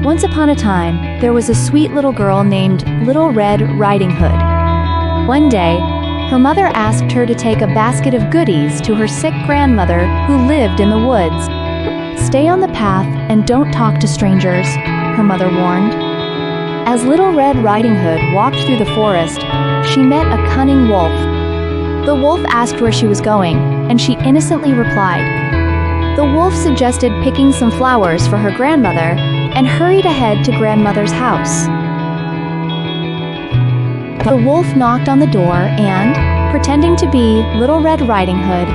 Once upon a time, there was a sweet little girl named Little Red Riding Hood. One day, her mother asked her to take a basket of goodies to her sick grandmother who lived in the woods. "Stay on the path and don't talk to strangers," her mother warned. As Little Red Riding Hood walked through the forest, she met a cunning wolf. The wolf asked where she was going, and she innocently replied. The wolf suggested picking some flowers for her grandmother and hurried ahead to grandmother's house. The wolf knocked on the door and, pretending to be Little Red Riding Hood,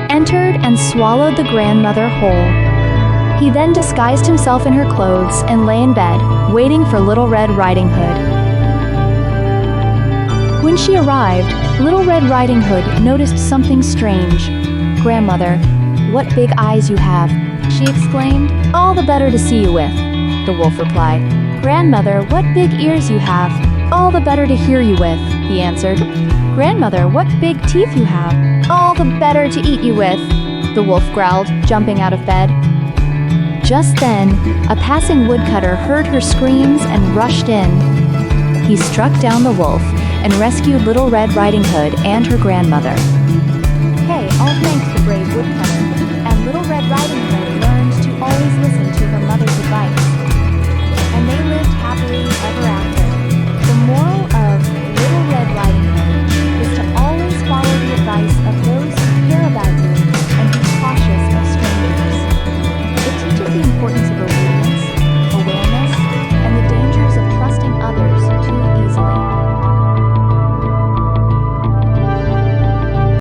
entered and swallowed the grandmother whole. He then disguised himself in her clothes and lay in bed, waiting for Little Red Riding Hood. When she arrived, Little Red Riding Hood noticed something strange. "Grandmother, what big eyes you have," she exclaimed. "All the better to see you with," the wolf replied. "Grandmother, what big ears you have. All the better to hear you with," he answered. "Grandmother, what big teeth you have. All the better to eat you with," the wolf growled, jumping out of bed. Just then, a passing woodcutter heard her screams and rushed in. He struck down the wolf and rescued Little Red Riding Hood and her grandmother. "Hey, all thanks to brave